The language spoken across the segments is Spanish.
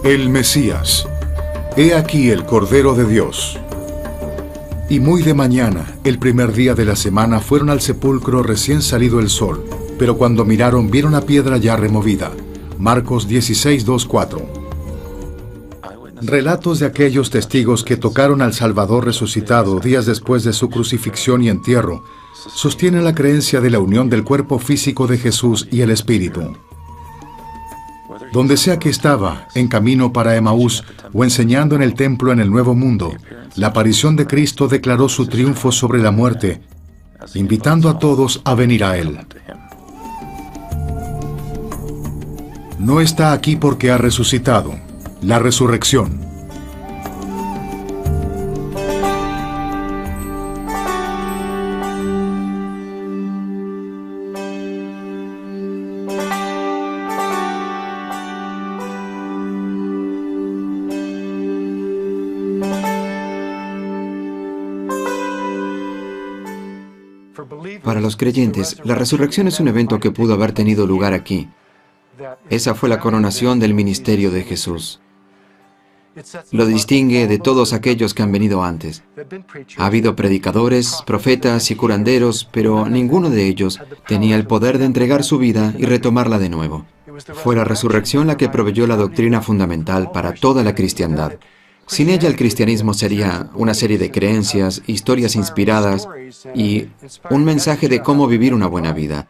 El Mesías. He aquí el Cordero de Dios. Y muy de mañana, el primer día de la semana, fueron al sepulcro recién salido el sol, pero cuando miraron vieron la piedra ya removida. Marcos 16, 2, 4. Relatos de aquellos testigos que tocaron al Salvador resucitado días después de su crucifixión y entierro sostienen la creencia de la unión del cuerpo físico de Jesús y el Espíritu. Donde sea que estaba, en camino para Emaús o enseñando en el templo en el Nuevo Mundo, la aparición de Cristo declaró su triunfo sobre la muerte, invitando a todos a venir a Él. No está aquí porque ha resucitado. La resurrección. Para los creyentes, la resurrección es un evento que pudo haber tenido lugar aquí. Esa fue la coronación del ministerio de Jesús. Lo distingue de todos aquellos que han venido antes. Ha habido predicadores, profetas y curanderos, pero ninguno de ellos tenía el poder de entregar su vida y retomarla de nuevo. Fue la resurrección la que proveyó la doctrina fundamental para toda la cristiandad. Sin ella el cristianismo sería una serie de creencias, historias inspiradas y un mensaje de cómo vivir una buena vida.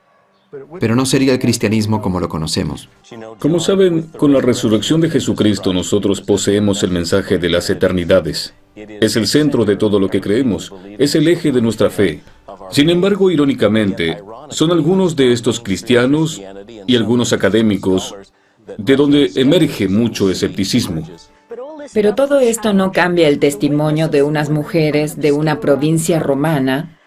Pero no sería el cristianismo como lo conocemos. Como saben, con la resurrección de Jesucristo nosotros poseemos el mensaje de las eternidades. Es el centro de todo lo que creemos, es el eje de nuestra fe. Sin embargo, irónicamente, son algunos de estos cristianos y algunos académicos de donde emerge mucho escepticismo. Pero todo esto no cambia el testimonio de unas mujeres de una provincia romana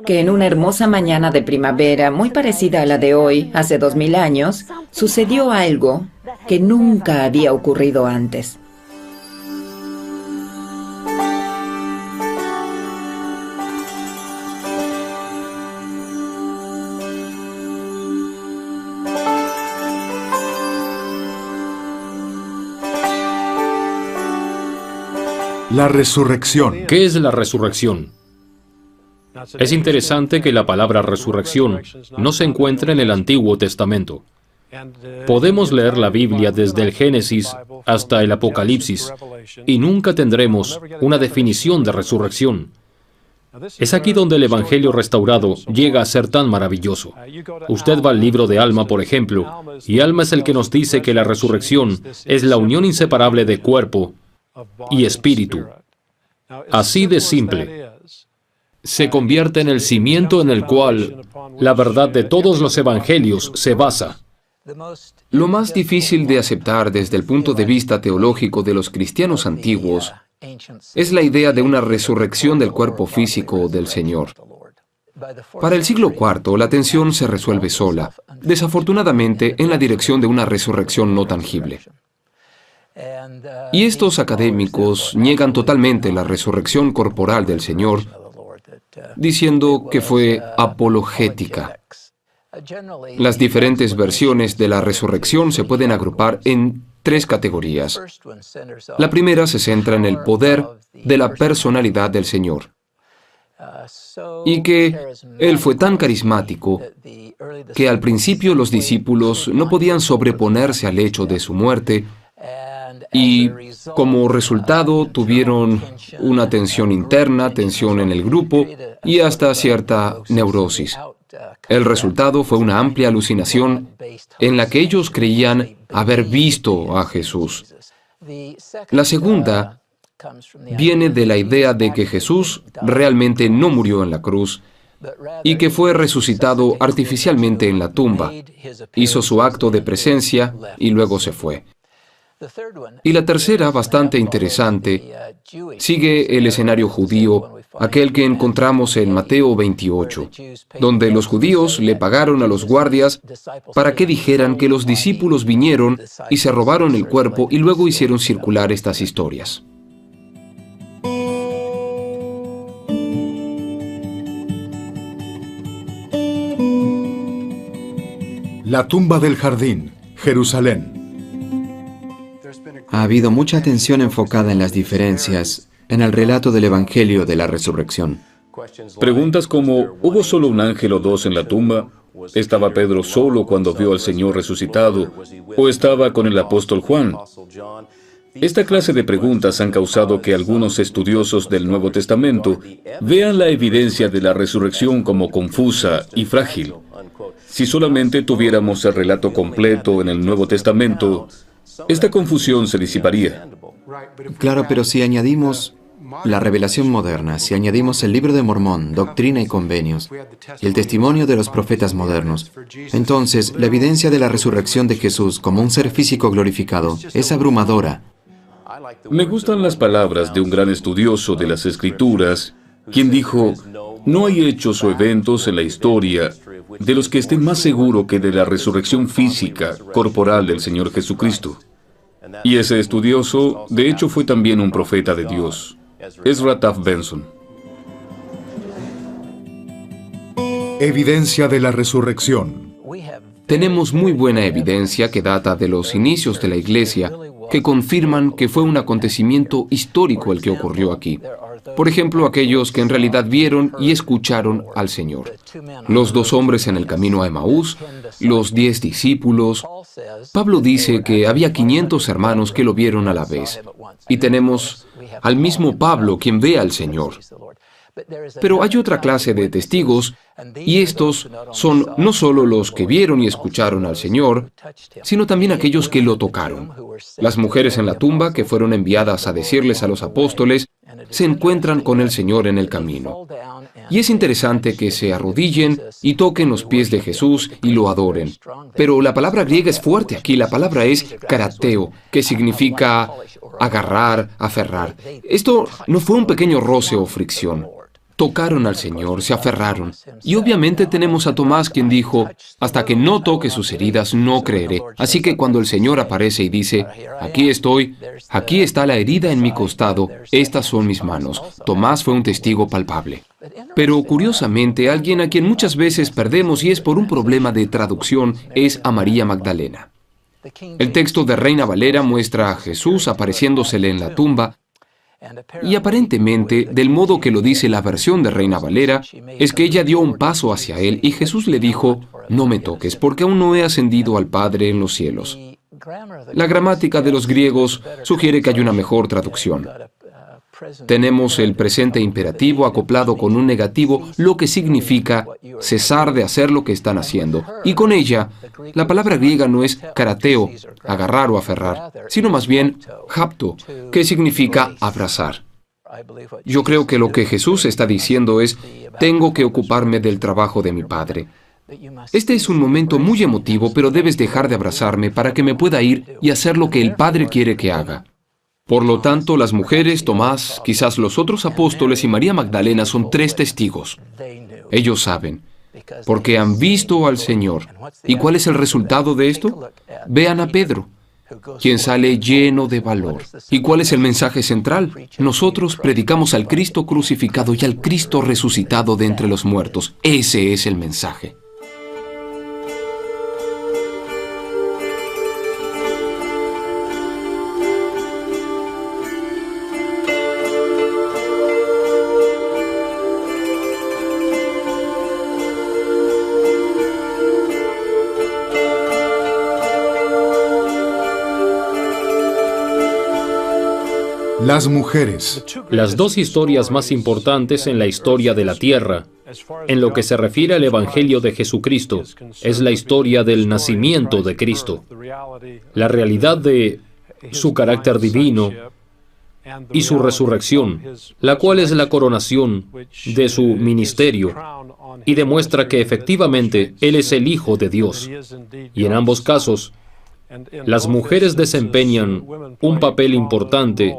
que en una hermosa mañana de primavera, muy parecida a la de hoy, hace 2000 años, sucedió algo que nunca había ocurrido antes. La resurrección. ¿Qué es la resurrección? Es interesante que la palabra resurrección no se encuentre en el Antiguo Testamento. Podemos leer la Biblia desde el Génesis hasta el Apocalipsis y nunca tendremos una definición de resurrección. Es aquí donde el Evangelio restaurado llega a ser tan maravilloso. Usted va al libro de Alma, por ejemplo, y Alma es el que nos dice que la resurrección es la unión inseparable de cuerpo y espíritu. Así de simple. Se convierte en el cimiento en el cual la verdad de todos los evangelios se basa. Lo más difícil de aceptar desde el punto de vista teológico de los cristianos antiguos es la idea de una resurrección del cuerpo físico del Señor. Para el siglo IV, la tensión se resuelve sola, desafortunadamente en la dirección de una resurrección no tangible. Y estos académicos niegan totalmente la resurrección corporal del Señor, diciendo que fue apologética. Las diferentes versiones de la resurrección se pueden agrupar en tres categorías. La primera se centra en el poder de la personalidad del Señor, y que Él fue tan carismático que al principio los discípulos no podían sobreponerse al hecho de su muerte, y como resultado tuvieron una tensión interna, tensión en el grupo y hasta cierta neurosis. El resultado fue una amplia alucinación en la que ellos creían haber visto a Jesús. La segunda viene de la idea de que Jesús realmente no murió en la cruz y que fue resucitado artificialmente en la tumba. Hizo su acto de presencia y luego se fue. Y la tercera, bastante interesante, sigue el escenario judío, aquel que encontramos en Mateo 28, donde los judíos le pagaron a los guardias para que dijeran que los discípulos vinieron y se robaron el cuerpo y luego hicieron circular estas historias. La tumba del jardín, Jerusalén. Ha Ha habido mucha atención enfocada en las diferencias en el relato del Evangelio de la Resurrección. Preguntas como, ¿hubo solo un ángel o dos en la tumba? ¿Estaba Pedro solo cuando vio al Señor resucitado? ¿O estaba con el apóstol Juan? Esta clase de preguntas han causado que algunos estudiosos del Nuevo Testamento vean la evidencia de la resurrección como confusa y frágil. Si solamente tuviéramos el relato completo en el Nuevo Testamento, esta confusión se disiparía. Claro, pero si añadimos la revelación moderna, si añadimos el Libro de Mormón, Doctrina y Convenios, y el testimonio de los profetas modernos, entonces la evidencia de la resurrección de Jesús como un ser físico glorificado es abrumadora. Me gustan las palabras de un gran estudioso de las Escrituras, quien dijo, no hay hechos o eventos en la historia de los que estén más seguro que de la resurrección física, corporal del Señor Jesucristo. Y ese estudioso, de hecho, fue también un profeta de Dios. Ezra Taft Benson. Evidencia de la resurrección. Tenemos muy buena evidencia que data de los inicios de la Iglesia, que confirman que fue un acontecimiento histórico el que ocurrió aquí. Por ejemplo, aquellos que en realidad vieron y escucharon al Señor. Los 2 hombres en el camino a Emaús, los 10 discípulos. Pablo dice que había 500 hermanos que lo vieron a la vez. Y tenemos al mismo Pablo quien ve al Señor. Pero hay otra clase de testigos, y estos son no solo los que vieron y escucharon al Señor, sino también aquellos que lo tocaron. Las mujeres en la tumba, que fueron enviadas a decirles a los apóstoles, se encuentran con el Señor en el camino. Y es interesante que se arrodillen y toquen los pies de Jesús y lo adoren. Pero la palabra griega es fuerte aquí, la palabra es karateo, que significa agarrar, aferrar. Esto no fue un pequeño roce o fricción. Tocaron al Señor, se aferraron. Y obviamente tenemos a Tomás quien dijo, hasta que no toque sus heridas, no creeré. Así que cuando el Señor aparece y dice, aquí estoy, aquí está la herida en mi costado, estas son mis manos. Tomás fue un testigo palpable. Pero curiosamente, alguien a quien muchas veces perdemos y es por un problema de traducción, es a María Magdalena. El texto de Reina Valera muestra a Jesús apareciéndosele en la tumba, y aparentemente, del modo que lo dice la versión de Reina Valera, es que ella dio un paso hacia él y Jesús le dijo, no me toques, porque aún no he ascendido al Padre en los cielos. La gramática de los griegos sugiere que hay una mejor traducción. Tenemos el presente imperativo acoplado con un negativo, lo que significa cesar de hacer lo que están haciendo. Y con ella, la palabra griega no es karateo, agarrar o aferrar, sino más bien hapto, que significa abrazar. Yo creo que lo que Jesús está diciendo es, tengo que ocuparme del trabajo de mi Padre. Este es un momento muy emotivo, pero debes dejar de abrazarme para que me pueda ir y hacer lo que el Padre quiere que haga. Por lo tanto, las mujeres, Tomás, quizás los otros apóstoles y María Magdalena son 3 testigos. Ellos saben, porque han visto al Señor. ¿Y cuál es el resultado de esto? Vean a Pedro, quien sale lleno de valor. ¿Y cuál es el mensaje central? Nosotros predicamos al Cristo crucificado y al Cristo resucitado de entre los muertos. Ese es el mensaje. Las mujeres. Las 2 historias más importantes en la historia de la Tierra, en lo que se refiere al Evangelio de Jesucristo, es la historia del nacimiento de Cristo, la realidad de su carácter divino y su resurrección, la cual es la coronación de su ministerio y demuestra que efectivamente Él es el Hijo de Dios. Y en ambos casos, las mujeres desempeñan un papel importante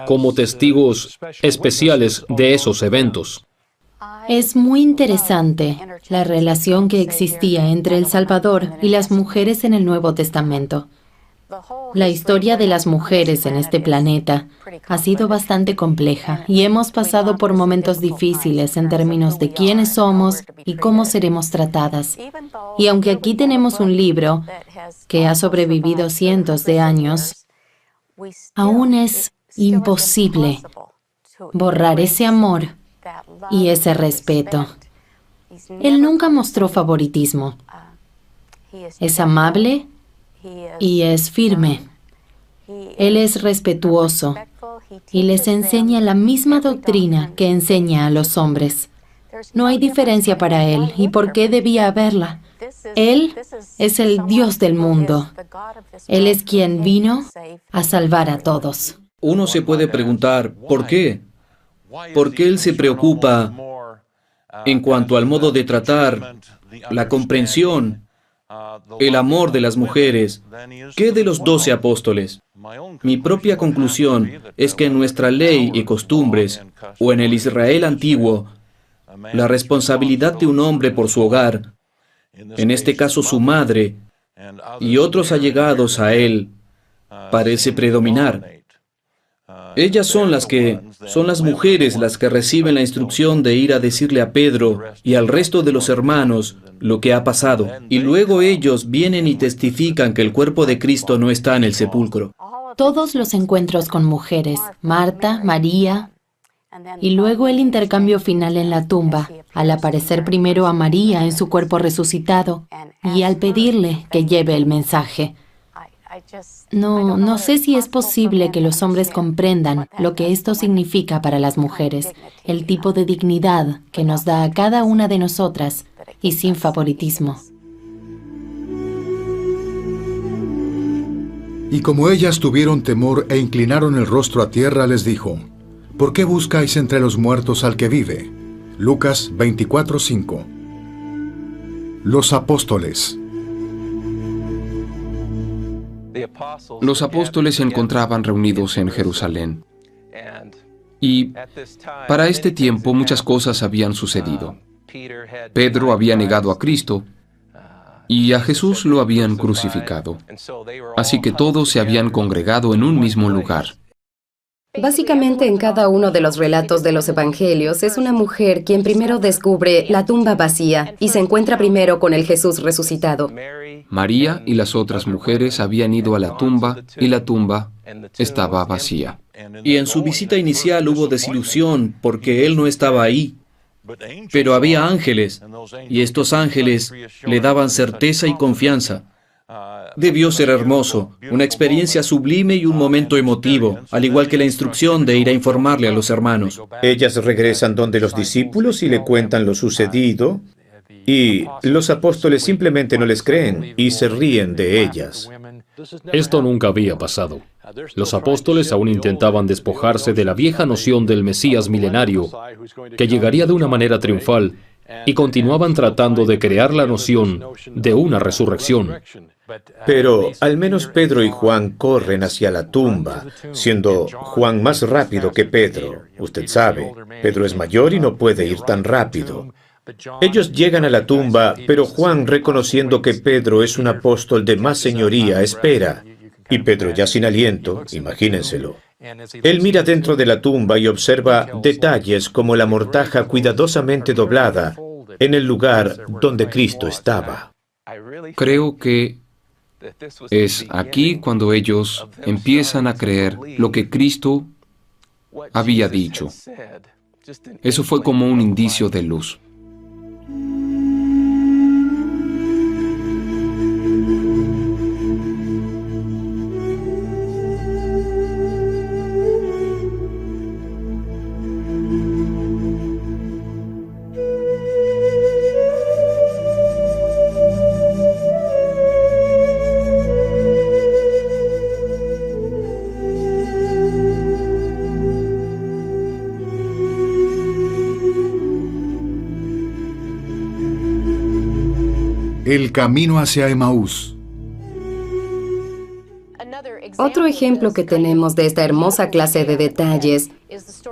como testigos especiales de esos eventos. Es muy interesante la relación que existía entre el Salvador y las mujeres en el Nuevo Testamento. La historia de las mujeres en este planeta ha sido bastante compleja y hemos pasado por momentos difíciles en términos de quiénes somos y cómo seremos tratadas. Y aunque aquí tenemos un libro que ha sobrevivido cientos de años, aún es imposible borrar ese amor y ese respeto. Él nunca mostró favoritismo. Es amable y es firme. Él es respetuoso y les enseña la misma doctrina que enseña a los hombres. No hay diferencia para él. ¿Y por qué debía haberla? Él es el Dios del mundo. Él es quien vino a salvar a todos. Uno se puede preguntar, ¿por qué? ¿Por qué él se preocupa en cuanto al modo de tratar, la comprensión, el amor de las mujeres? ¿Qué de los 12 apóstoles? Mi propia conclusión es que en nuestra ley y costumbres, o en el Israel antiguo, la responsabilidad de un hombre por su hogar, en este caso su madre, y otros allegados a él, parece predominar. Ellas son las mujeres las que reciben la instrucción de ir a decirle a Pedro y al resto de los hermanos lo que ha pasado. Y luego ellos vienen y testifican que el cuerpo de Cristo no está en el sepulcro. Todos los encuentros con mujeres, Marta, María, y luego el intercambio final en la tumba, al aparecer primero a María en su cuerpo resucitado y al pedirle que lleve el mensaje. No sé si es posible que los hombres comprendan lo que esto significa para las mujeres, el tipo de dignidad que nos da a cada una de nosotras y sin favoritismo. Y como ellas tuvieron temor e inclinaron el rostro a tierra, les dijo: ¿Por qué buscáis entre los muertos al que vive? Lucas 24:5. Los apóstoles. Los apóstoles se encontraban reunidos en Jerusalén. Y para este tiempo muchas cosas habían sucedido. Pedro había negado a Cristo y a Jesús lo habían crucificado. Así que todos se habían congregado en un mismo lugar. Básicamente, en cada uno de los relatos de los evangelios es una mujer quien primero descubre la tumba vacía y se encuentra primero con el Jesús resucitado. María y las otras mujeres habían ido a la tumba y la tumba estaba vacía. Y en su visita inicial hubo desilusión porque él no estaba ahí. Pero había ángeles, y estos ángeles le daban certeza y confianza. Debió ser hermoso, una experiencia sublime y un momento emotivo, al igual que la instrucción de ir a informarle a los hermanos. Ellas regresan donde los discípulos y le cuentan lo sucedido, y los apóstoles simplemente no les creen y se ríen de ellas. Esto nunca había pasado. Los apóstoles aún intentaban despojarse de la vieja noción del Mesías milenario, que llegaría de una manera triunfal, y continuaban tratando de crear la noción de una resurrección. Pero al menos Pedro y Juan corren hacia la tumba, siendo Juan más rápido que Pedro. Usted sabe, Pedro es mayor y no puede ir tan rápido. Ellos llegan a la tumba, pero Juan, reconociendo que Pedro es un apóstol de más señoría, espera. Y Pedro, ya sin aliento, imagínenselo. Él mira dentro de la tumba y observa detalles como la mortaja cuidadosamente doblada en el lugar donde Cristo estaba. Creo que es aquí cuando ellos empiezan a creer lo que Cristo había dicho. Eso fue como un indicio de luz. El camino hacia Emaús. Otro ejemplo que tenemos de esta hermosa clase de detalles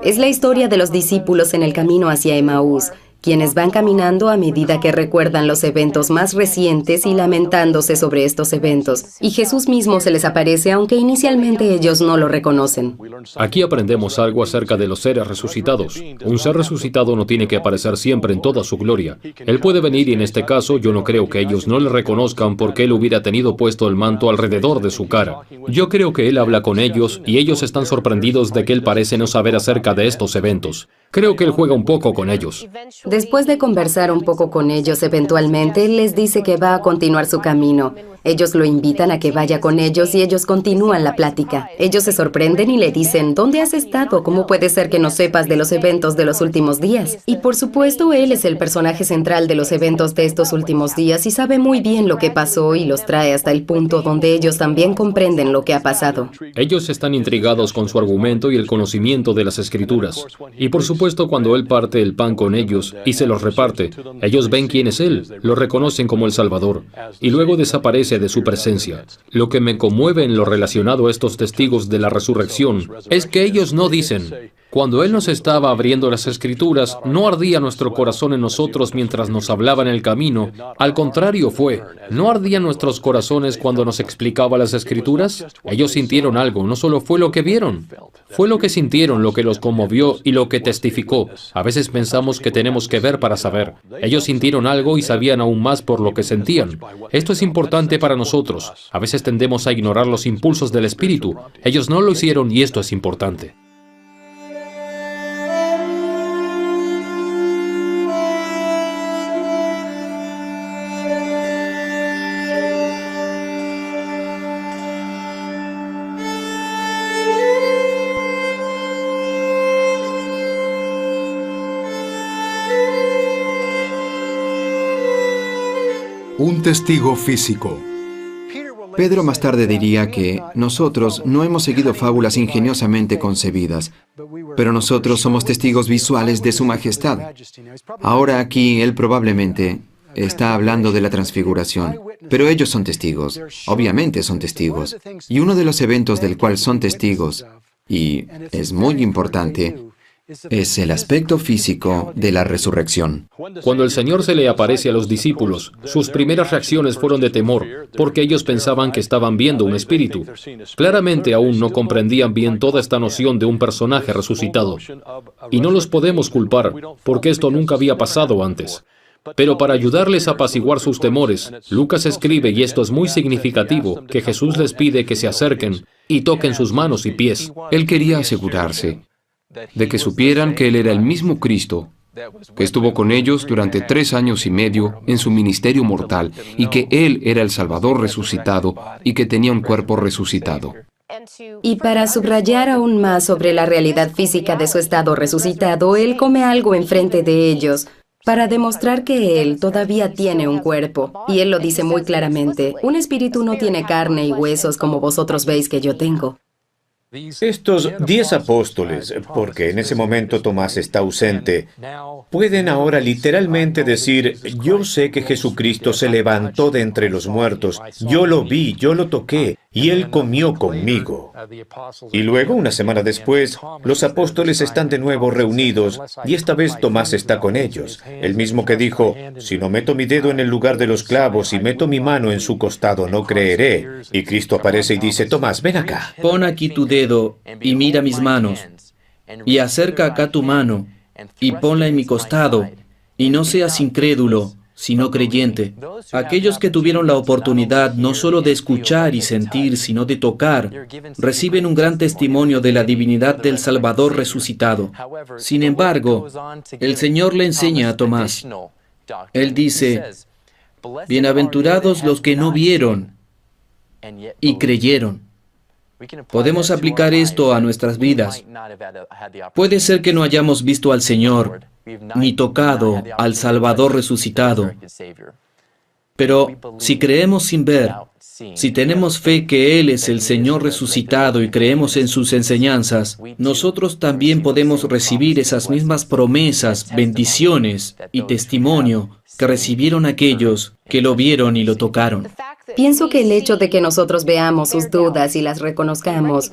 es la historia de los discípulos en el camino hacia Emaús, quienes van caminando a medida que recuerdan los eventos más recientes y lamentándose sobre estos eventos. Y Jesús mismo se les aparece, aunque inicialmente ellos no lo reconocen. Aquí aprendemos algo acerca de los seres resucitados. Un ser resucitado no tiene que aparecer siempre en toda su gloria. Él puede venir y en este caso yo no creo que ellos no le reconozcan porque él hubiera tenido puesto el manto alrededor de su cara. Yo creo que él habla con ellos y ellos están sorprendidos de que él parece no saber acerca de estos eventos. Creo que él juega un poco con ellos. Después de conversar un poco con ellos, eventualmente él les dice que va a continuar su camino. Ellos lo invitan a que vaya con ellos y ellos continúan la plática. Ellos se sorprenden y le dicen, ¿dónde has estado? ¿Cómo puede ser que no sepas de los eventos de los últimos días? Y por supuesto, él es el personaje central de los eventos de estos últimos días y sabe muy bien lo que pasó y los trae hasta el punto donde ellos también comprenden lo que ha pasado. Ellos están intrigados con su argumento y el conocimiento de las Escrituras. Y por supuesto, cuando él parte el pan con ellos y se los reparte, ellos ven quién es él, lo reconocen como el Salvador, y luego desaparece de su presencia. Lo que me conmueve en lo relacionado a estos testigos de la resurrección es que ellos no dicen, cuando Él nos estaba abriendo las Escrituras, no ardía nuestro corazón en nosotros mientras nos hablaba en el camino. Al contrario fue, ¿no ardían nuestros corazones cuando nos explicaba las Escrituras? Ellos sintieron algo, no solo fue lo que vieron. Fue lo que sintieron, lo que los conmovió y lo que testificó. A veces pensamos que tenemos que ver para saber. Ellos sintieron algo y sabían aún más por lo que sentían. Esto es importante para nosotros. A veces tendemos a ignorar los impulsos del Espíritu. Ellos no lo hicieron y esto es importante. Un testigo físico. Pedro más tarde diría que nosotros no hemos seguido fábulas ingeniosamente concebidas, pero nosotros somos testigos visuales de su majestad. Ahora aquí él probablemente está hablando de la transfiguración, pero ellos son testigos, obviamente son testigos. Y uno de los eventos del cual son testigos, y es muy importante, es el aspecto físico de la resurrección. Cuando el Señor se le aparece a los discípulos, sus primeras reacciones fueron de temor, porque ellos pensaban que estaban viendo un espíritu. Claramente aún no comprendían bien toda esta noción de un personaje resucitado. Y no los podemos culpar, porque esto nunca había pasado antes. Pero para ayudarles a apaciguar sus temores, Lucas escribe, y esto es muy significativo, que Jesús les pide que se acerquen y toquen sus manos y pies. Él quería asegurarse de que supieran que Él era el mismo Cristo, que estuvo con ellos durante 3 años y medio en su ministerio mortal, y que Él era el Salvador resucitado y que tenía un cuerpo resucitado. Y para subrayar aún más sobre la realidad física de su estado resucitado, Él come algo enfrente de ellos, para demostrar que Él todavía tiene un cuerpo. Y Él lo dice muy claramente, un espíritu no tiene carne y huesos como vosotros veis que yo tengo. Estos 10 apóstoles, porque en ese momento Tomás está ausente, pueden ahora literalmente decir, yo sé que Jesucristo se levantó de entre los muertos, yo lo vi, yo lo toqué, y Él comió conmigo. Y luego, una semana después, los apóstoles están de nuevo reunidos, y esta vez Tomás está con ellos, el mismo que dijo, si no meto mi dedo en el lugar de los clavos y meto mi mano en su costado, no creeré. Y Cristo aparece y dice, Tomás, ven acá. Pon aquí tu dedo y mira mis manos, y acerca acá tu mano, y ponla en mi costado, y no seas incrédulo, sino creyente. Aquellos que tuvieron la oportunidad no solo de escuchar y sentir, sino de tocar, reciben un gran testimonio de la divinidad del Salvador resucitado. Sin embargo, el Señor le enseña a Tomás. Él dice, bienaventurados los que no vieron y creyeron. Podemos aplicar esto a nuestras vidas. Puede ser que no hayamos visto al Señor, ni tocado al Salvador resucitado. Pero si creemos sin ver, si tenemos fe que Él es el Señor resucitado y creemos en sus enseñanzas, nosotros también podemos recibir esas mismas promesas, bendiciones y testimonio que recibieron aquellos que lo vieron y lo tocaron. Pienso que el hecho de que nosotros veamos sus dudas y las reconozcamos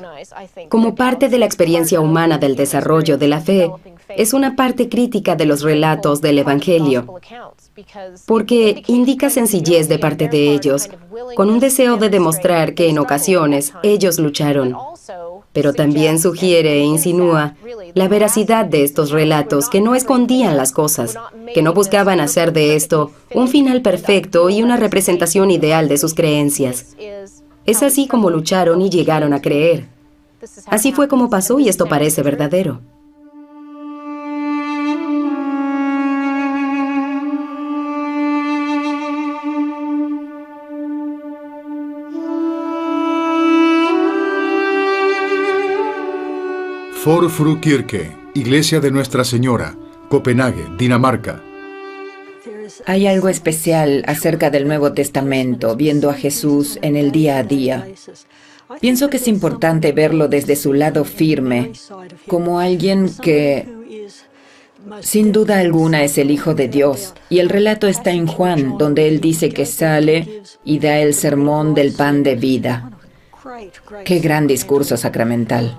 como parte de la experiencia humana del desarrollo de la fe, es una parte crítica de los relatos del Evangelio, porque indica sencillez de parte de ellos, con un deseo de demostrar que en ocasiones ellos lucharon. Pero también sugiere e insinúa la veracidad de estos relatos, que no escondían las cosas, que no buscaban hacer de esto un final perfecto y una representación ideal de sus creencias. Es así como lucharon y llegaron a creer. Así fue como pasó y esto parece verdadero. Vor Fru Kirke, Iglesia de Nuestra Señora, Copenhague, Dinamarca. Hay algo especial acerca del Nuevo Testamento, viendo a Jesús en el día a día. Pienso que es importante verlo desde su lado firme, como alguien que, sin duda alguna, es el Hijo de Dios. Y el relato está en Juan, donde él dice que sale y da el sermón del pan de vida. ¡Qué gran discurso sacramental!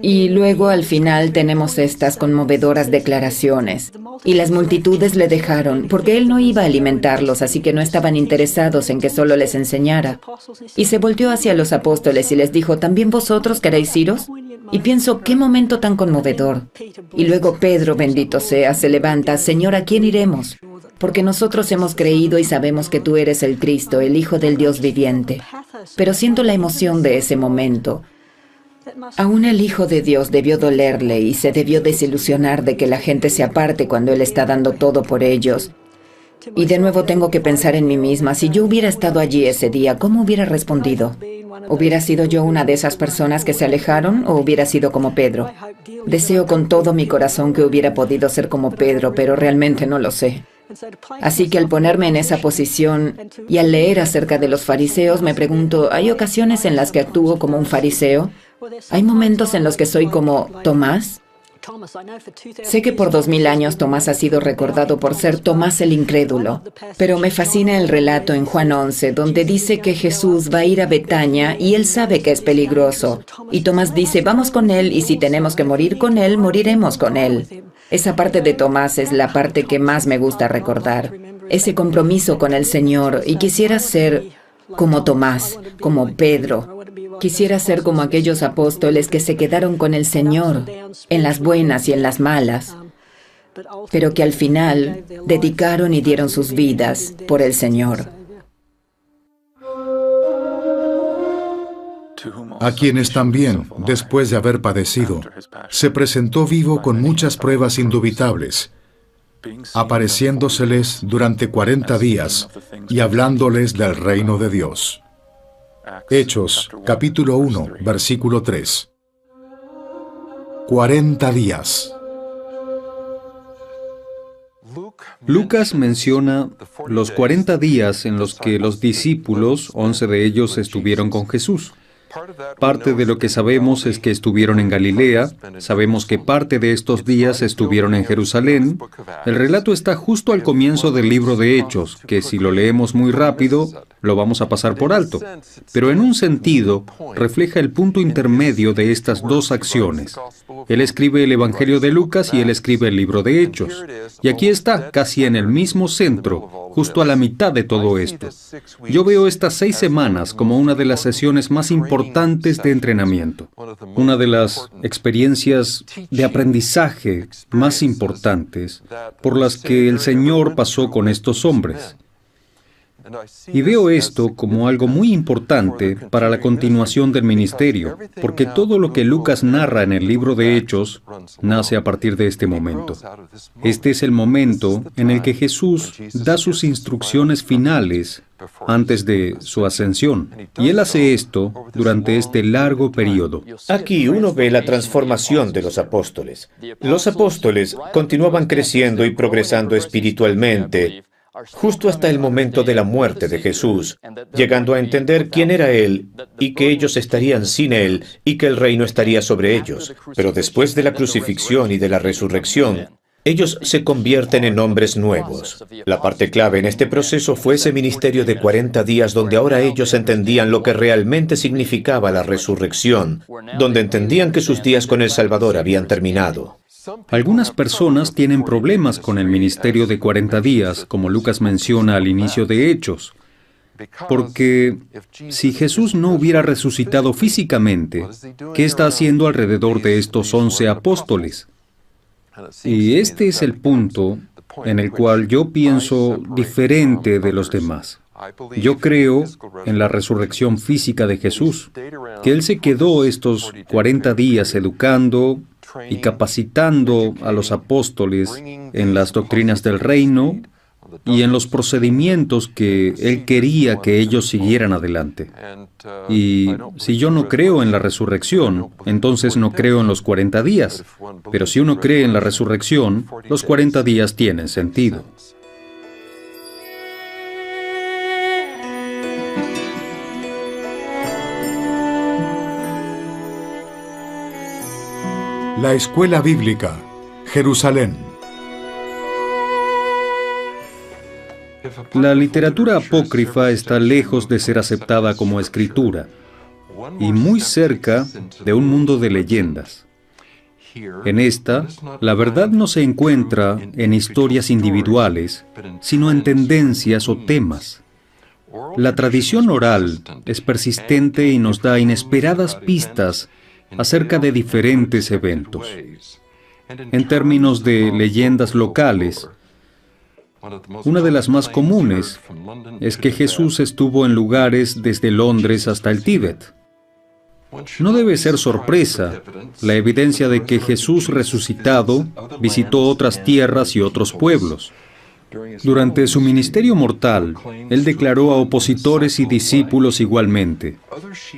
Y luego al final tenemos estas conmovedoras declaraciones. Y las multitudes le dejaron, porque él no iba a alimentarlos, así que no estaban interesados en que solo les enseñara. Y se volteó hacia los apóstoles y les dijo, ¿también vosotros queréis iros? Y pienso, qué momento tan conmovedor. Y luego Pedro, bendito sea, se levanta, Señor, ¿a quién iremos? Porque nosotros hemos creído y sabemos que tú eres el Cristo, el Hijo del Dios viviente. Pero siento la emoción de ese momento. Aún el Hijo de Dios debió dolerle y se debió desilusionar de que la gente se aparte cuando Él está dando todo por ellos. Y de nuevo tengo que pensar en mí misma, si yo hubiera estado allí ese día, ¿cómo hubiera respondido? ¿Hubiera sido yo una de esas personas que se alejaron o hubiera sido como Pedro? Deseo con todo mi corazón que hubiera podido ser como Pedro, pero realmente no lo sé. Así que al ponerme en esa posición y al leer acerca de los fariseos, me pregunto, ¿hay ocasiones en las que actúo como un fariseo? ¿Hay momentos en los que soy como Tomás? Sé que por 2000 años Tomás ha sido recordado por ser Tomás el incrédulo, pero me fascina el relato en Juan 11, donde dice que Jesús va a ir a Betania y él sabe que es peligroso. Y Tomás dice, vamos con él y si tenemos que morir con él, moriremos con él. Esa parte de Tomás es la parte que más me gusta recordar. Ese compromiso con el Señor, y quisiera ser como Tomás, como Pedro. Quisiera ser como aquellos apóstoles que se quedaron con el Señor, en las buenas y en las malas, pero que al final dedicaron y dieron sus vidas por el Señor. A quienes también, después de haber padecido, se presentó vivo con muchas pruebas indubitables, apareciéndoseles durante 40 días y hablándoles del reino de Dios. Hechos, capítulo 1, versículo 3. 40 días. Lucas menciona los 40 días en los que los discípulos, 11 de ellos, estuvieron con Jesús. Parte de lo que sabemos es que estuvieron en Galilea, sabemos que parte de estos días estuvieron en Jerusalén. El relato está justo al comienzo del libro de Hechos, que si lo leemos muy rápido, lo vamos a pasar por alto. Pero en un sentido, refleja el punto intermedio de estas dos acciones. Él escribe el Evangelio de Lucas y él escribe el libro de Hechos. Y aquí está, casi en el mismo centro, justo a la mitad de todo esto. Yo veo estas 6 semanas como una de las sesiones más importantes de entrenamiento, una de las experiencias de aprendizaje más importantes por las que el Señor pasó con estos hombres. Y veo esto como algo muy importante para la continuación del ministerio, porque todo lo que Lucas narra en el libro de Hechos nace a partir de este momento. Este es el momento en el que Jesús da sus instrucciones finales antes de su ascensión, y Él hace esto durante este largo periodo. Aquí uno ve la transformación de los apóstoles. Los apóstoles continuaban creciendo y progresando espiritualmente, justo hasta el momento de la muerte de Jesús, llegando a entender quién era Él y que ellos estarían sin Él y que el reino estaría sobre ellos. Pero después de la crucifixión y de la resurrección, ellos se convierten en hombres nuevos. La parte clave en este proceso fue ese ministerio de 40 días donde ahora ellos entendían lo que realmente significaba la resurrección, donde entendían que sus días con el Salvador habían terminado. Algunas personas tienen problemas con el ministerio de 40 días, como Lucas menciona al inicio de Hechos, porque si Jesús no hubiera resucitado físicamente, ¿qué está haciendo alrededor de estos 11 apóstoles? Y este es el punto en el cual yo pienso diferente de los demás. Yo creo en la resurrección física de Jesús, que Él se quedó estos 40 días educando y capacitando a los apóstoles en las doctrinas del reino y en los procedimientos que Él quería que ellos siguieran adelante. Y si yo no creo en la resurrección, entonces no creo en los 40 días. Pero si uno cree en la resurrección, los 40 días tienen sentido. La Escuela Bíblica, Jerusalén. La literatura apócrifa está lejos de ser aceptada como escritura y muy cerca de un mundo de leyendas. En esta, la verdad no se encuentra en historias individuales, sino en tendencias o temas. La tradición oral es persistente y nos da inesperadas pistas acerca de diferentes eventos. En términos de leyendas locales, una de las más comunes es que Jesús estuvo en lugares desde Londres hasta el Tíbet. No debe ser sorpresa la evidencia de que Jesús resucitado visitó otras tierras y otros pueblos. Durante su ministerio mortal, Él declaró a opositores y discípulos igualmente: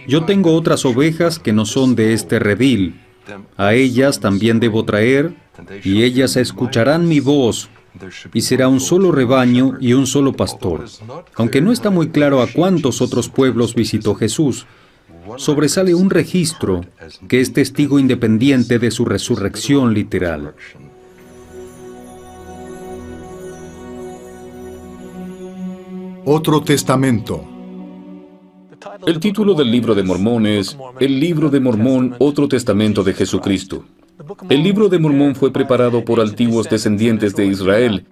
«Yo tengo otras ovejas que no son de este redil. A ellas también debo traer, y ellas escucharán mi voz, y será un solo rebaño y un solo pastor». Aunque no está muy claro a cuántos otros pueblos visitó Jesús, sobresale un registro que es testigo independiente de su resurrección literal. Otro testamento. El título del libro de Mormón es El libro de Mormón, otro testamento de Jesucristo. El libro de Mormón fue preparado por antiguos descendientes de Israel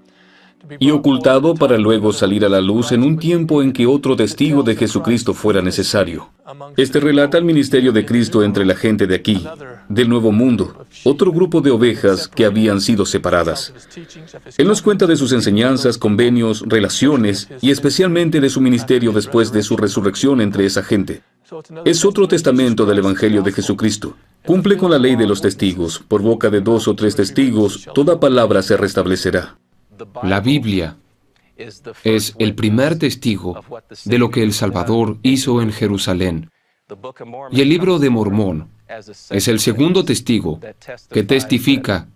y ocultado para luego salir a la luz en un tiempo en que otro testigo de Jesucristo fuera necesario. Este relata el ministerio de Cristo entre la gente de aquí, del Nuevo Mundo, otro grupo de ovejas que habían sido separadas. Él nos cuenta de sus enseñanzas, convenios, relaciones y especialmente de su ministerio después de su resurrección entre esa gente. Es otro testamento del Evangelio de Jesucristo. Cumple con la ley de los testigos. Por boca de 2 o 3 testigos, toda palabra se restablecerá. La Biblia es el primer testigo de lo que el Salvador hizo en Jerusalén. Y el libro de Mormón es el segundo testigo que testifica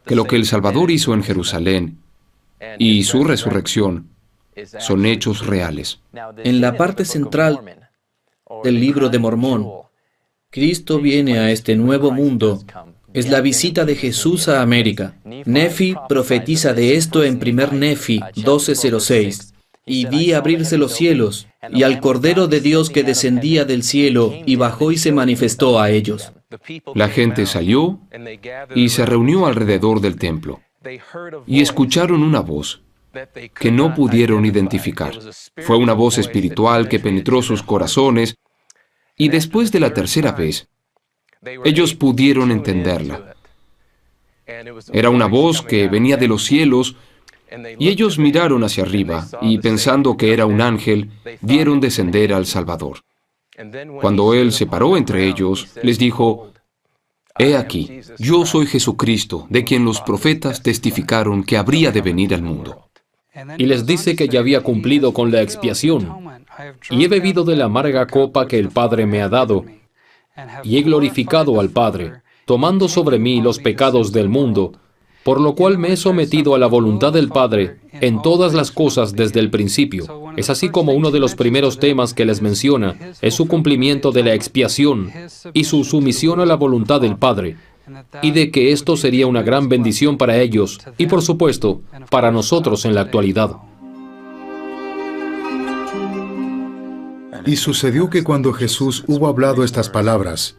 que lo que el Salvador hizo en Jerusalén y su resurrección son hechos reales. En la parte central del libro de Mormón, Cristo viene a este nuevo mundo. Es la visita de Jesús a América. Nefi profetiza de esto en 1 Nefi 12:06. Y vi abrirse los cielos, y al Cordero de Dios que descendía del cielo, y bajó y se manifestó a ellos. La gente salió y se reunió alrededor del templo, y escucharon una voz que no pudieron identificar. Fue una voz espiritual que penetró sus corazones, y después de la tercera vez, ellos pudieron entenderla. Era una voz que venía de los cielos, y ellos miraron hacia arriba, y pensando que era un ángel, vieron descender al Salvador. Cuando Él se paró entre ellos, les dijo: «He aquí, yo soy Jesucristo, de quien los profetas testificaron que habría de venir al mundo». Y les dice que ya había cumplido con la expiación, y he bebido de la amarga copa que el Padre me ha dado, y he glorificado al Padre, tomando sobre mí los pecados del mundo, por lo cual me he sometido a la voluntad del Padre en todas las cosas desde el principio. Es así como uno de los primeros temas que les menciona es su cumplimiento de la expiación y su sumisión a la voluntad del Padre, y de que esto sería una gran bendición para ellos y, por supuesto, para nosotros en la actualidad. Y sucedió que cuando Jesús hubo hablado estas palabras,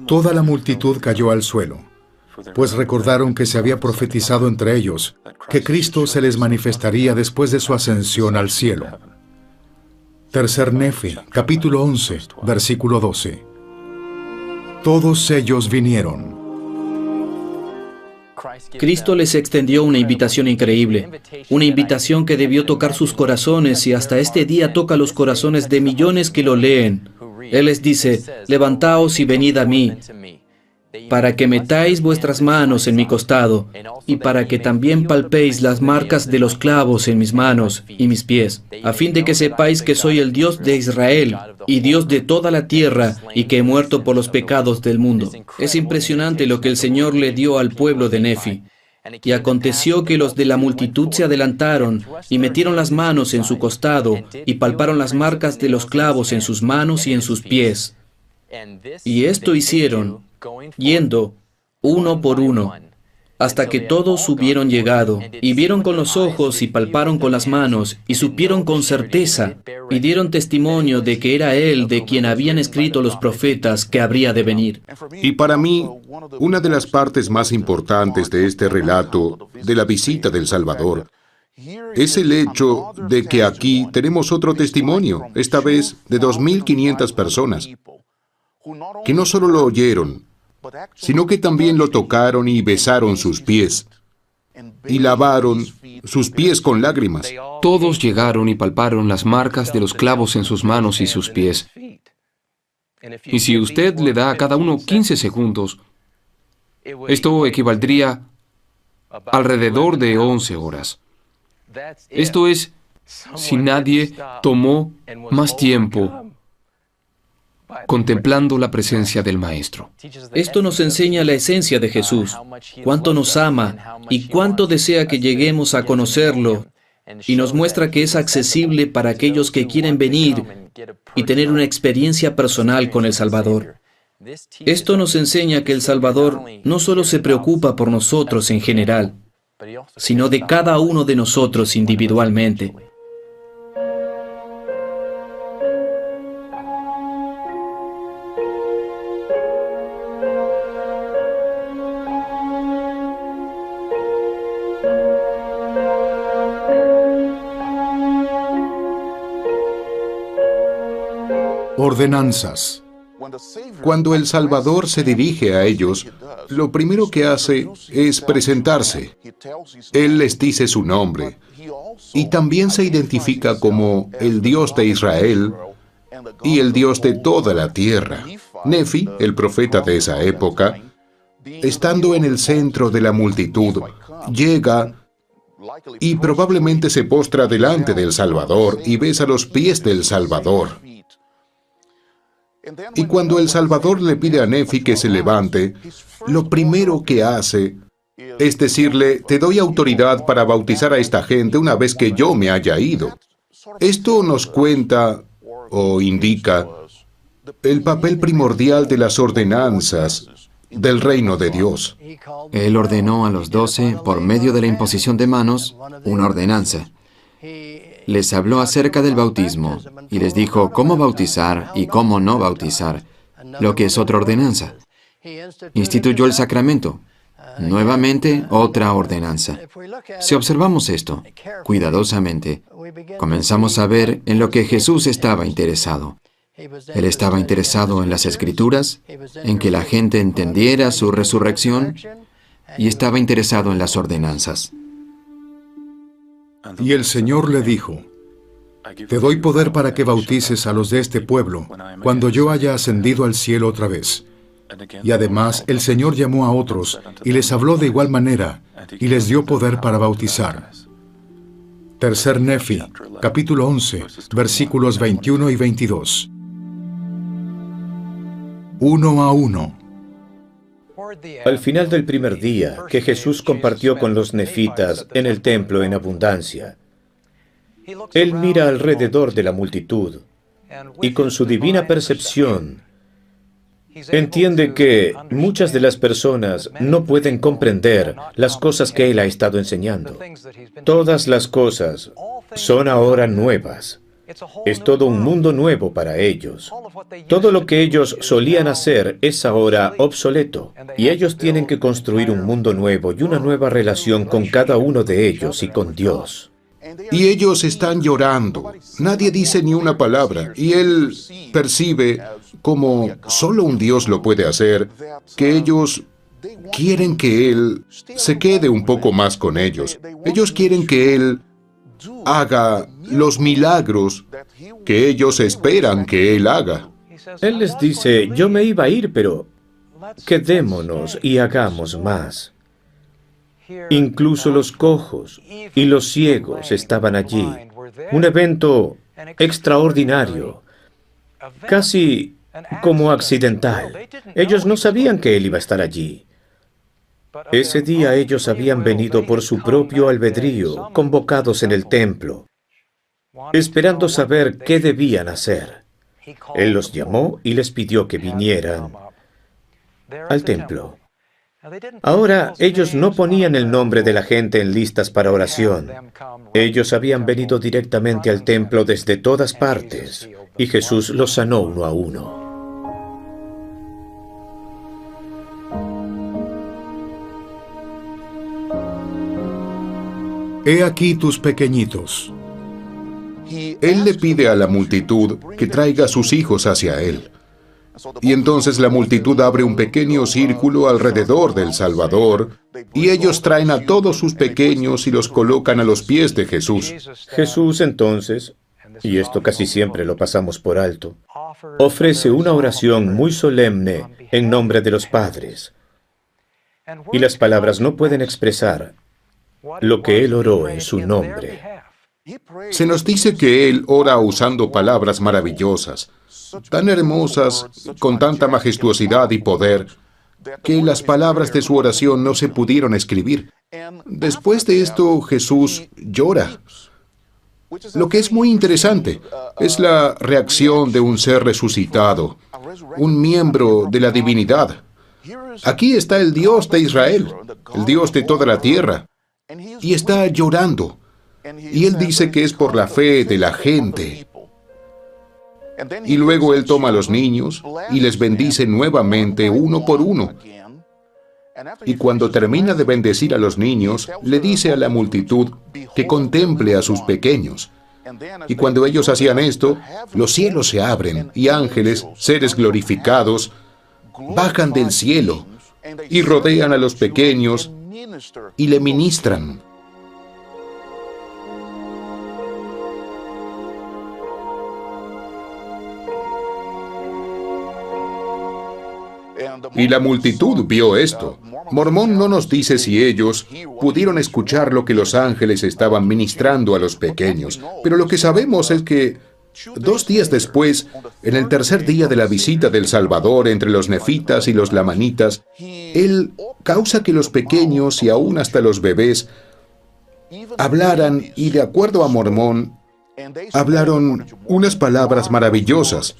toda la multitud cayó al suelo, pues recordaron que se había profetizado entre ellos que Cristo se les manifestaría después de su ascensión al cielo. Tercer Nefi, capítulo 11, versículo 12. Todos ellos vinieron. Cristo les extendió una invitación increíble, una invitación que debió tocar sus corazones y hasta este día toca los corazones de millones que lo leen. Él les dice, levantaos y venid a mí, para que metáis vuestras manos en mi costado, y para que también palpéis las marcas de los clavos en mis manos y mis pies, a fin de que sepáis que soy el Dios de Israel, y Dios de toda la tierra, y que he muerto por los pecados del mundo. Es impresionante lo que el Señor le dio al pueblo de Nefi. Y aconteció que los de la multitud se adelantaron, y metieron las manos en su costado, y palparon las marcas de los clavos en sus manos y en sus pies. Y esto hicieron, yendo uno por uno, hasta que todos hubieron llegado, y vieron con los ojos y palparon con las manos, y supieron con certeza, y dieron testimonio de que era Él de quien habían escrito los profetas que habría de venir. Y para mí, una de las partes más importantes de este relato de la visita del Salvador es el hecho de que aquí tenemos otro testimonio, esta vez de 2.500 personas, que no solo lo oyeron, sino que también lo tocaron y besaron sus pies, y lavaron sus pies con lágrimas. Todos llegaron y palparon las marcas de los clavos en sus manos y sus pies. Y si usted le da a cada uno 15 segundos, esto equivaldría alrededor de 11 horas. Esto es, si nadie tomó más tiempo contemplando la presencia del Maestro. Esto nos enseña la esencia de Jesús, cuánto nos ama y cuánto desea que lleguemos a conocerlo, y nos muestra que es accesible para aquellos que quieren venir y tener una experiencia personal con el Salvador. Esto nos enseña que el Salvador no solo se preocupa por nosotros en general, sino de cada uno de nosotros individualmente. Ordenanzas. Cuando el Salvador se dirige a ellos, lo primero que hace es presentarse. Él les dice su nombre, y también se identifica como el Dios de Israel y el Dios de toda la tierra. Nefi, el profeta de esa época, estando en el centro de la multitud, llega y probablemente se postra delante del Salvador y besa los pies del Salvador. Y cuando el Salvador le pide a Nefi que se levante, lo primero que hace es decirle, te doy autoridad para bautizar a esta gente una vez que yo me haya ido. Esto nos cuenta o indica el papel primordial de las ordenanzas del reino de Dios. Él ordenó a los 12, por medio de la imposición de manos, una ordenanza. Les habló acerca del bautismo y les dijo cómo bautizar y cómo no bautizar, lo que es otra ordenanza. Instituyó el sacramento. Nuevamente, otra ordenanza. Si observamos esto cuidadosamente, comenzamos a ver en lo que Jesús estaba interesado. Él estaba interesado en las Escrituras, en que la gente entendiera su resurrección, y estaba interesado en las ordenanzas. Y el Señor le dijo, te doy poder para que bautices a los de este pueblo cuando yo haya ascendido al cielo otra vez. Y además el Señor llamó a otros y les habló de igual manera y les dio poder para bautizar. Tercer Nefi, capítulo 11, versículos 21 y 22. Uno a uno. Al final del primer día que Jesús compartió con los nefitas en el templo en abundancia, Él mira alrededor de la multitud y con su divina percepción entiende que muchas de las personas no pueden comprender las cosas que Él ha estado enseñando. Todas las cosas son ahora nuevas. Es todo un mundo nuevo para ellos. Todo lo que ellos solían hacer es ahora obsoleto, y ellos tienen que construir un mundo nuevo y una nueva relación con cada uno de ellos y con Dios. Y ellos están llorando. Nadie dice ni una palabra. Y él percibe, como solo un Dios lo puede hacer, que ellos quieren que él se quede un poco más con ellos. Ellos quieren que él haga los milagros que ellos esperan que él haga. Él les dice, yo me iba a ir, pero quedémonos y hagamos más. Incluso los cojos y los ciegos estaban allí. Un evento extraordinario, casi como accidental. Ellos no sabían que él iba a estar allí. Ese día ellos habían venido por su propio albedrío, convocados en el templo, esperando saber qué debían hacer. Él los llamó y les pidió que vinieran al templo. Ahora, ellos no ponían el nombre de la gente en listas para oración. Ellos habían venido directamente al templo desde todas partes, y Jesús los sanó uno a uno. He aquí tus pequeñitos. Él le pide a la multitud que traiga a sus hijos hacia él. Y entonces la multitud abre un pequeño círculo alrededor del Salvador, y ellos traen a todos sus pequeños y los colocan a los pies de Jesús. Jesús entonces, y esto casi siempre lo pasamos por alto, ofrece una oración muy solemne en nombre de los padres. Y las palabras no pueden expresar lo que él oró en su nombre. Se nos dice que él ora usando palabras maravillosas, tan hermosas, con tanta majestuosidad y poder, que las palabras de su oración no se pudieron escribir. Después de esto, Jesús llora. Lo que es muy interesante es la reacción de un ser resucitado, un miembro de la divinidad. Aquí está el Dios de Israel, el Dios de toda la tierra, y está llorando. Y él dice que es por la fe de la gente. Y luego él toma a los niños y les bendice nuevamente uno por uno. Y cuando termina de bendecir a los niños, le dice a la multitud que contemple a sus pequeños. Y cuando ellos hacían esto, los cielos se abren y ángeles, seres glorificados, bajan del cielo y rodean a los pequeños y le ministran. Y la multitud vio esto. Mormón no nos dice si ellos pudieron escuchar lo que los ángeles estaban ministrando a los pequeños, pero lo que sabemos es que 2 días después, en el tercer día de la visita del Salvador entre los nefitas y los lamanitas, él causa que los pequeños y aún hasta los bebés hablaran, y de acuerdo a Mormón, hablaron unas palabras maravillosas.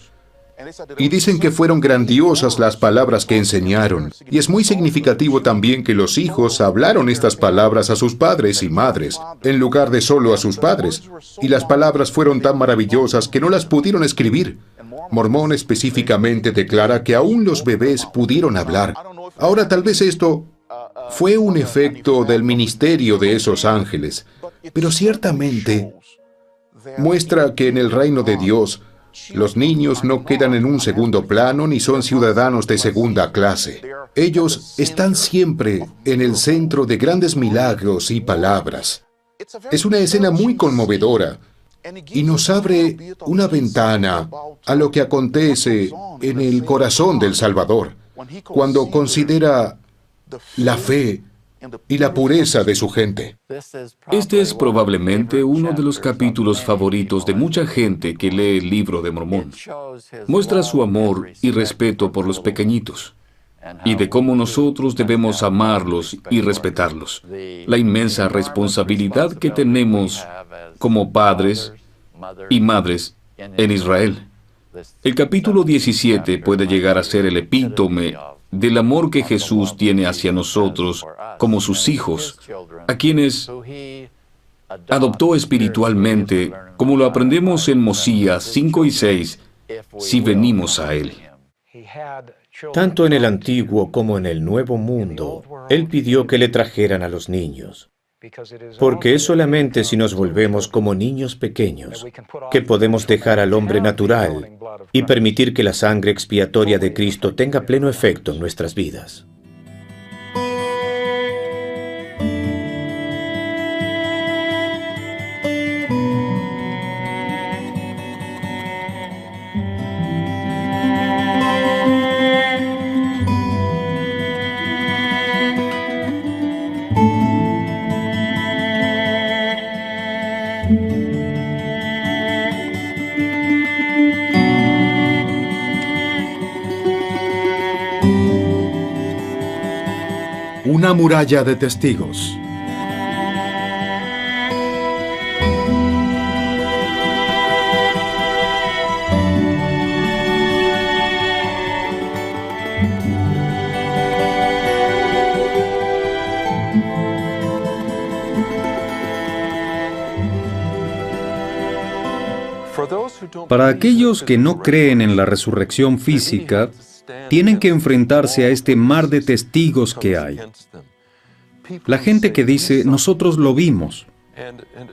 Y dicen que fueron grandiosas las palabras que enseñaron. Y es muy significativo también que los hijos hablaron estas palabras a sus padres y madres, en lugar de solo a sus padres. Y las palabras fueron tan maravillosas que no las pudieron escribir. Mormón específicamente declara que aún los bebés pudieron hablar. Ahora, tal vez esto fue un efecto del ministerio de esos ángeles, pero ciertamente muestra que en el reino de Dios, los niños no quedan en un segundo plano ni son ciudadanos de segunda clase. Ellos están siempre en el centro de grandes milagros y palabras. Es una escena muy conmovedora y nos abre una ventana a lo que acontece en el corazón del Salvador cuando considera la fe y la pureza de su gente. Este es probablemente uno de los capítulos favoritos de mucha gente que lee el libro de Mormón. Muestra su amor y respeto por los pequeñitos y de cómo nosotros debemos amarlos y respetarlos. La inmensa responsabilidad que tenemos como padres y madres en Israel. El capítulo 17 puede llegar a ser el epítome del amor que Jesús tiene hacia nosotros como sus hijos, a quienes adoptó espiritualmente, como lo aprendemos en Mosías 5 y 6, si venimos a Él. Tanto en el antiguo como en el nuevo mundo, Él pidió que le trajeran a los niños. Porque es solamente si nos volvemos como niños pequeños que podemos dejar al hombre natural y permitir que la sangre expiatoria de Cristo tenga pleno efecto en nuestras vidas. Una muralla de testigos. Para aquellos que no creen en la resurrección física, tienen que enfrentarse a este mar de testigos que hay. La gente que dice, nosotros lo vimos.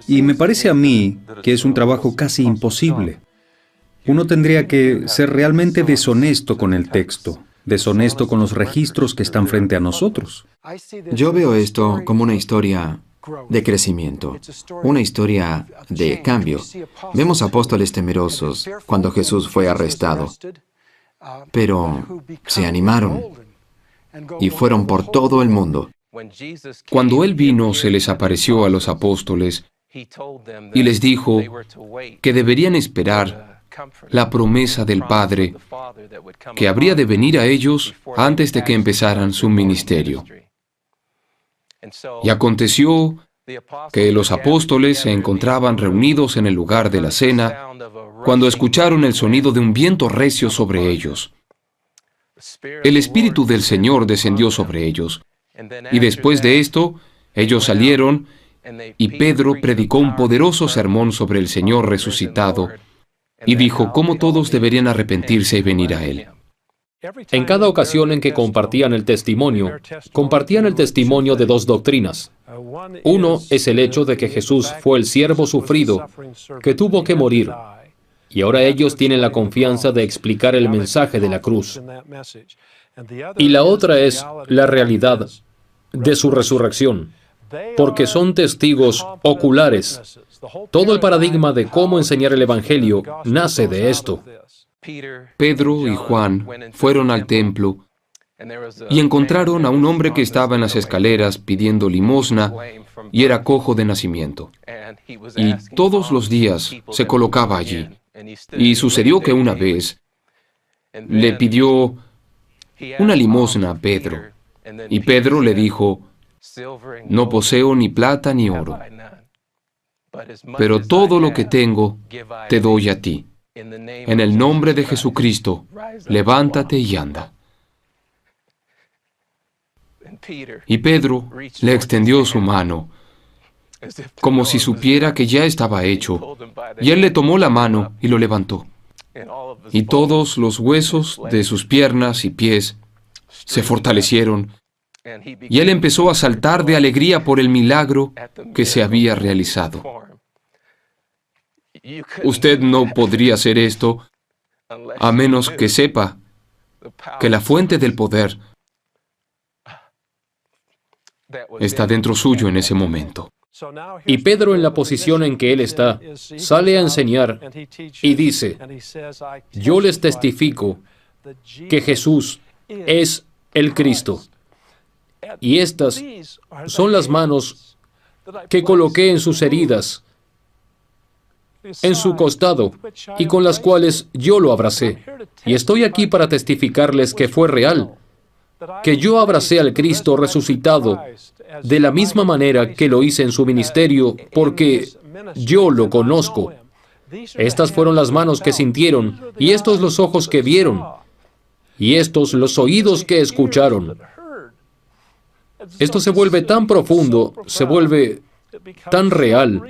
Y me parece a mí que es un trabajo casi imposible. Uno tendría que ser realmente deshonesto con el texto, deshonesto con los registros que están frente a nosotros. Yo veo esto como una historia de crecimiento, una historia de cambio. Vemos apóstoles temerosos cuando Jesús fue arrestado, pero se animaron y fueron por todo el mundo. Cuando Él vino, se les apareció a los apóstoles y les dijo que deberían esperar la promesa del Padre, que habría de venir a ellos antes de que empezaran su ministerio. Y aconteció que los apóstoles se encontraban reunidos en el lugar de la cena cuando escucharon el sonido de un viento recio sobre ellos. El Espíritu del Señor descendió sobre ellos, y después de esto, ellos salieron, y Pedro predicó un poderoso sermón sobre el Señor resucitado, y dijo cómo todos deberían arrepentirse y venir a Él. En cada ocasión en que compartían el testimonio de dos doctrinas. Uno es el hecho de que Jesús fue el siervo sufrido, que tuvo que morir, y ahora ellos tienen la confianza de explicar el mensaje de la cruz. Y la otra es la realidad de su resurrección, porque son testigos oculares. Todo el paradigma de cómo enseñar el Evangelio nace de esto. Pedro y Juan fueron al templo y encontraron a un hombre que estaba en las escaleras pidiendo limosna y era cojo de nacimiento. Y todos los días se colocaba allí. Y sucedió que una vez le pidió una limosna a Pedro. Y Pedro le dijo, no poseo ni plata ni oro, pero todo lo que tengo te doy a ti. En el nombre de Jesucristo, levántate y anda. Y Pedro le extendió su mano, como si supiera que ya estaba hecho, y él le tomó la mano y lo levantó. Y todos los huesos de sus piernas y pies se fortalecieron, y él empezó a saltar de alegría por el milagro que se había realizado. Usted no podría hacer esto a menos que sepa que la fuente del poder está dentro suyo en ese momento. Y Pedro, en la posición en que él está, sale a enseñar y dice, yo les testifico que Jesús es el Cristo. Y estas son las manos que coloqué en sus heridas, en su costado, y con las cuales yo lo abracé. Y estoy aquí para testificarles que fue real, que yo abracé al Cristo resucitado de la misma manera que lo hice en su ministerio, porque yo lo conozco. Estas fueron las manos que sintieron, y estos los ojos que vieron, y estos los oídos que escucharon. Esto se vuelve tan profundo, se vuelve tan real.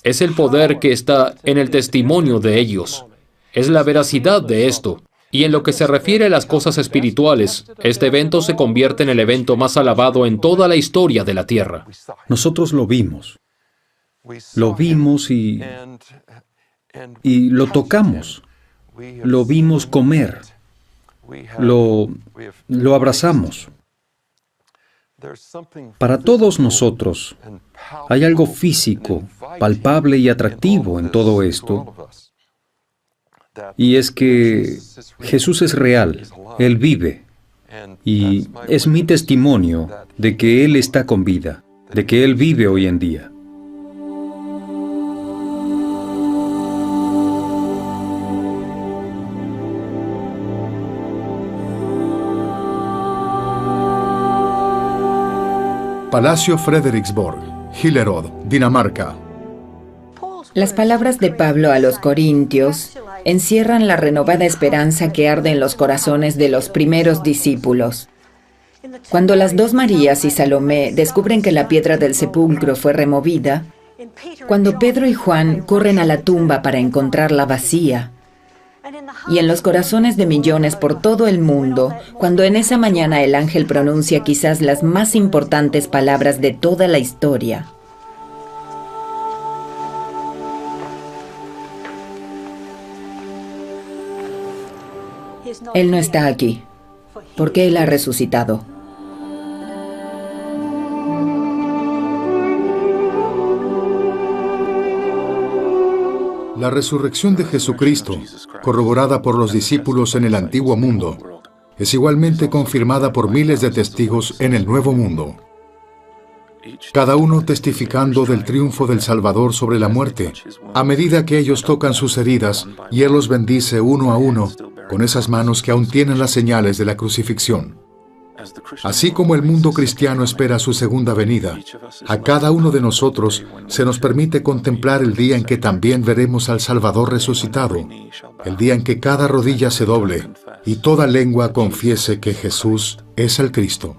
Es el poder que está en el testimonio de ellos. Es la veracidad de esto. Y en lo que se refiere a las cosas espirituales, este evento se convierte en el evento más alabado en toda la historia de la Tierra. Nosotros lo vimos. Lo vimos y lo tocamos. Lo vimos comer. Lo abrazamos. Para todos nosotros, hay algo físico, palpable y atractivo en todo esto. Y es que Jesús es real, Él vive. Y es mi testimonio de que Él está con vida, de que Él vive hoy en día. Palacio Frederiksborg, Hillerød, Dinamarca. Las palabras de Pablo a los Corintios encierran la renovada esperanza que arde en los corazones de los primeros discípulos. Cuando las dos Marías y Salomé descubren que la piedra del sepulcro fue removida, cuando Pedro y Juan corren a la tumba para encontrarla vacía, y en los corazones de millones por todo el mundo, cuando en esa mañana el ángel pronuncia quizás las más importantes palabras de toda la historia. Él no está aquí, porque Él ha resucitado. La resurrección de Jesucristo, corroborada por los discípulos en el antiguo mundo, es igualmente confirmada por miles de testigos en el nuevo mundo. Cada uno testificando del triunfo del Salvador sobre la muerte, a medida que ellos tocan sus heridas y Él los bendice uno a uno con esas manos que aún tienen las señales de la crucifixión. Así como el mundo cristiano espera su segunda venida, a cada uno de nosotros se nos permite contemplar el día en que también veremos al Salvador resucitado, el día en que cada rodilla se doble y toda lengua confiese que Jesús es el Cristo.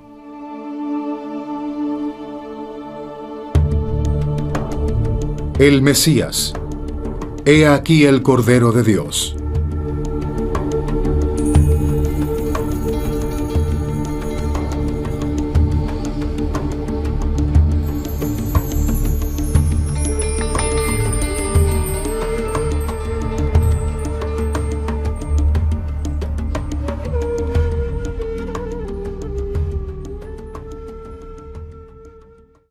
El Mesías. He aquí el Cordero de Dios.